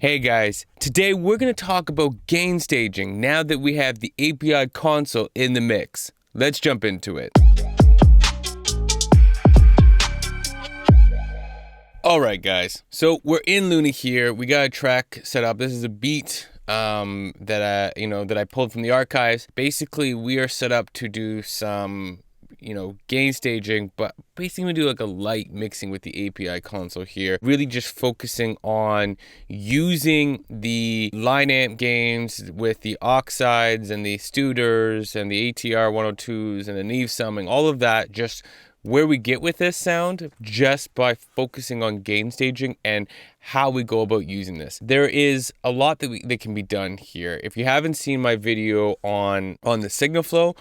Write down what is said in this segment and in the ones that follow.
Hey guys, today we're going to talk about gain staging now that we have the API console in the mix. Let's jump into it. Alright guys, so we're in Luna here. We got a track set up. This is a beat that I pulled from the archives. Basically, we are set up to do some gain staging, but basically we do like a light mixing with the API console here, really just focusing on using the line amp gains with the oxides and the studers and the ATR 102s and the Neve summing, all of that, just where we get with this sound just by focusing on gain staging and how we go about using this. There is a lot that can be done here. If you haven't seen my video on the signal flow,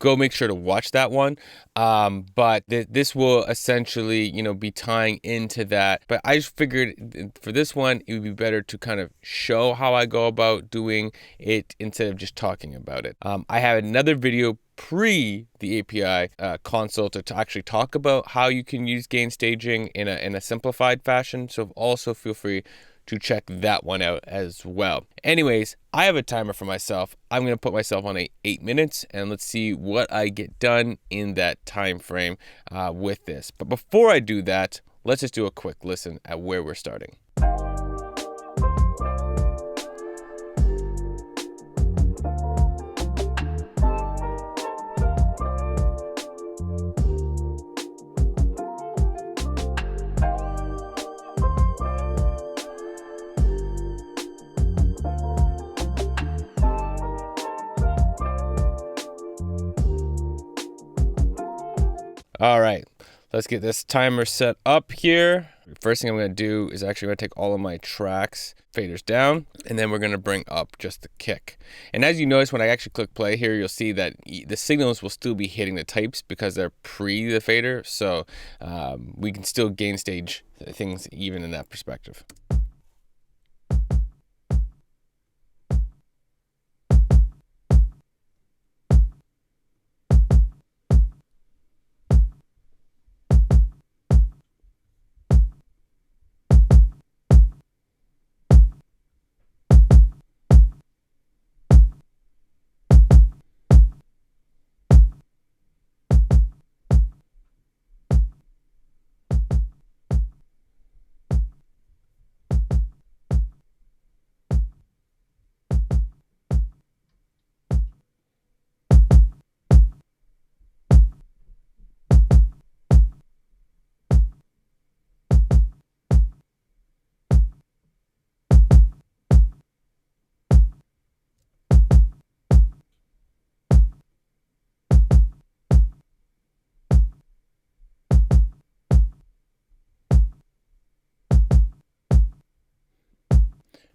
go make sure to watch that one. But this will essentially, be tying into that. But I just figured for this one, it would be better to kind of show how I go about doing it instead of just talking about it. I have another video pre the API console to actually talk about how you can use gain staging in a simplified fashion. So also feel free to check that one out as well. Anyways, I have a timer for myself. I'm going to put myself on 8 minutes and let's see what I get done in that time frame with this. But before I do that, let's just do a quick listen at where we're starting. All right, let's get this timer set up here. First thing I'm going to do is actually going to take all of my tracks, faders down, and then we're going to bring up just the kick. And as you notice, when I actually click play here, you'll see that the signals will still be hitting the types because they're pre the fader. So we can still gain stage things even in that perspective.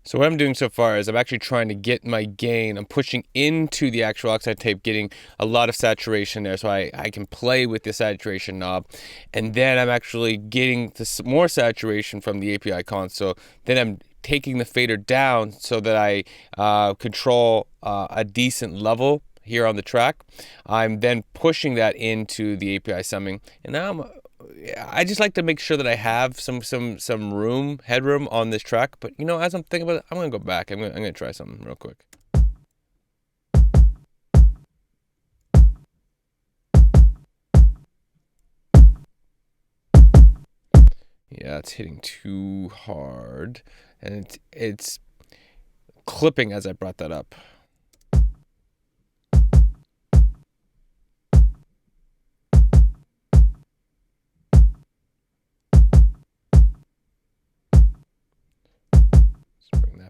So what I'm doing so far is I'm actually trying to get my gain. I'm pushing into the actual oxide tape, getting a lot of saturation there so I can play with the saturation knob. And then I'm actually getting more saturation from the API console. Then I'm taking the fader down so that I control a decent level here on the track. I'm then pushing that into the API summing. And now I just like to make sure that I have some headroom on this track. But as I'm thinking about it, I'm gonna go back. I'm gonna try something real quick. Yeah, it's hitting too hard, and it's clipping as I brought that up.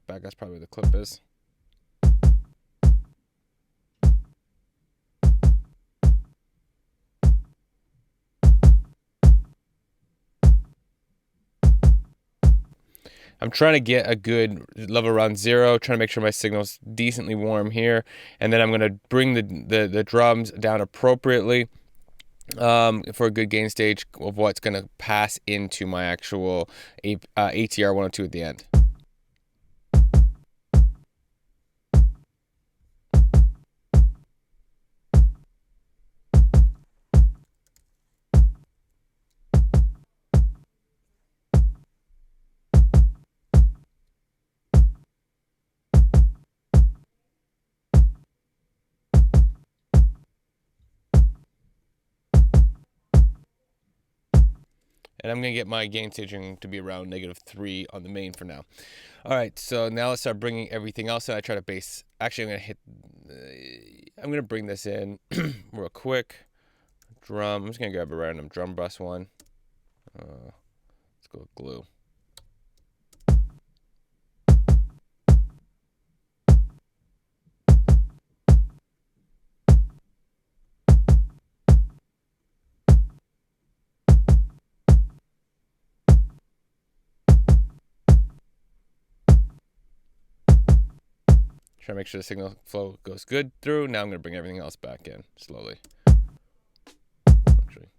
Back, that's probably where the clip is. I'm trying to get a good level around 0, trying to make sure my signal's decently warm here, and then I'm going to bring the drums down appropriately for a good gain stage of what's going to pass into my actual ATR 102 at the end. And I'm going to get my gain staging to be around -3 on the main for now. All right, so now let's start bringing everything else in. I try to bass. Actually, I'm going to bring this in real quick. Drum. I'm just going to grab a random drum bus one. Let's go with glue. Try to make sure the signal flow goes good through. Now I'm going to bring everything else back in slowly. Actually.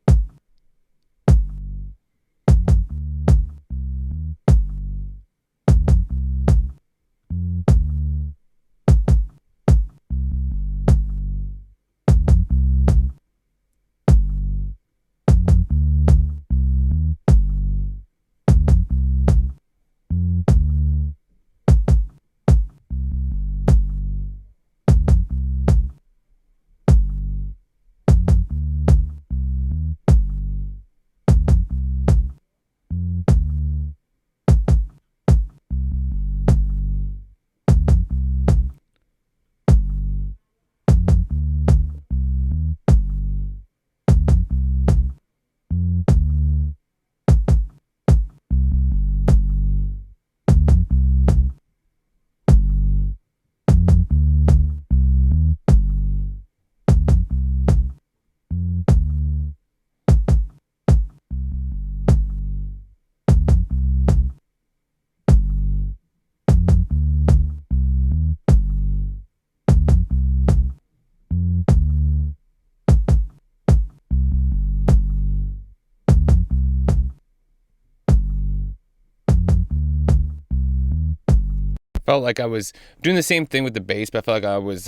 Felt like I was doing the same thing with the bass, but I felt like I was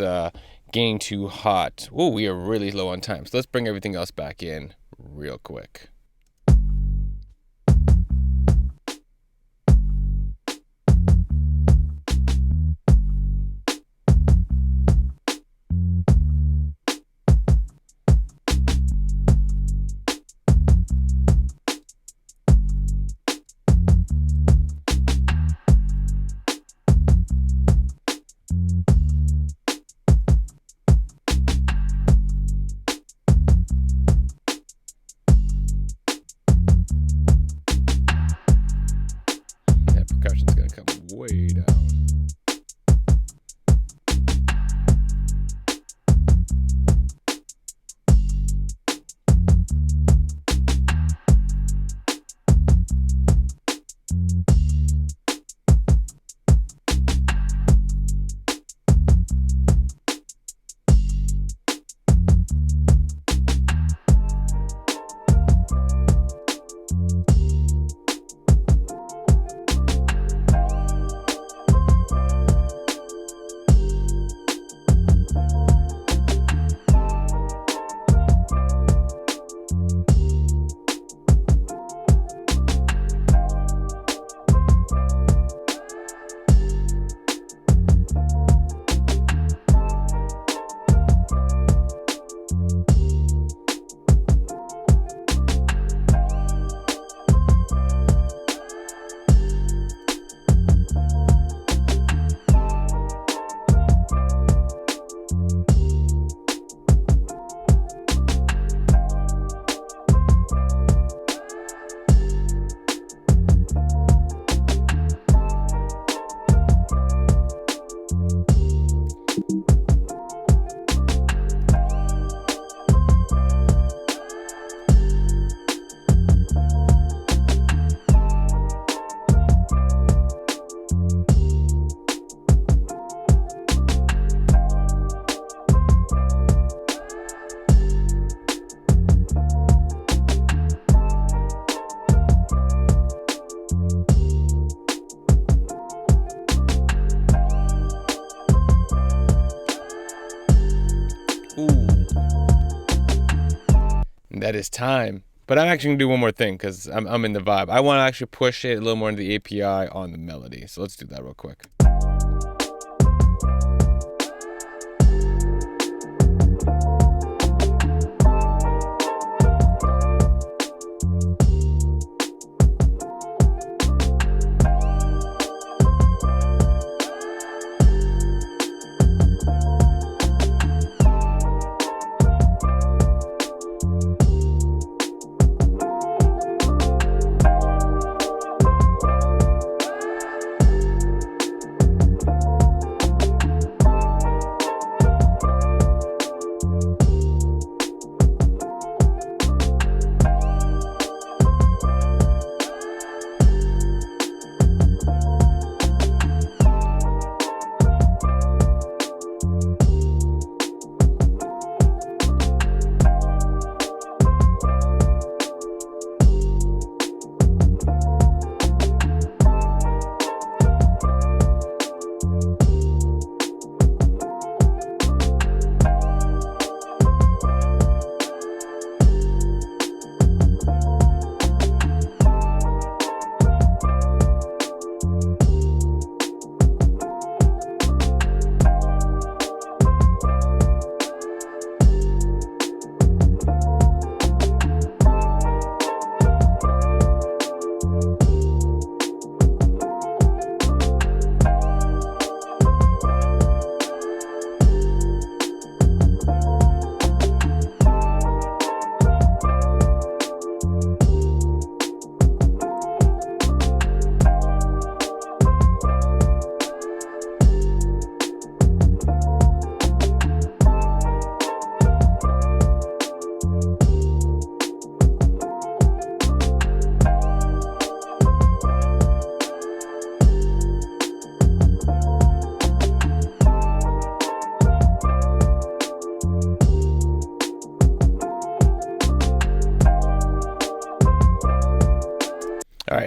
getting too hot. Oh, we are really low on time. So let's bring everything else back in real quick. Percussion's gonna come way down. That is time. But I'm actually going to do one more thing because I'm in the vibe. I want to actually push it a little more into the API on the melody. So let's do that real quick.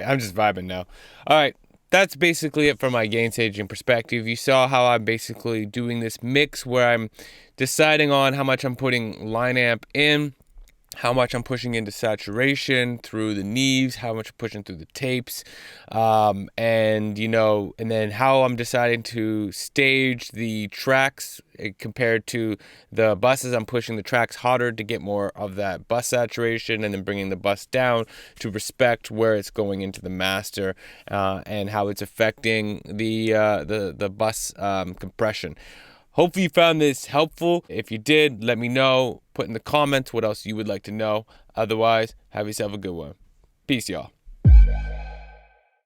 I'm just vibing now. All right. That's basically it from my gain staging perspective. You saw how I'm basically doing this mix where I'm deciding on how much I'm putting line amp in, how much I'm pushing into saturation through the Neves, how much I'm pushing through the tapes, and then how I'm deciding to stage the tracks compared to the buses. I'm pushing the tracks harder to get more of that bus saturation, and then bringing the bus down to respect where it's going into the master, and how it's affecting the bus compression. Hopefully you found this helpful. If you did, let me know. Put in the comments what else you would like to know. Otherwise, have yourself a good one. Peace, y'all.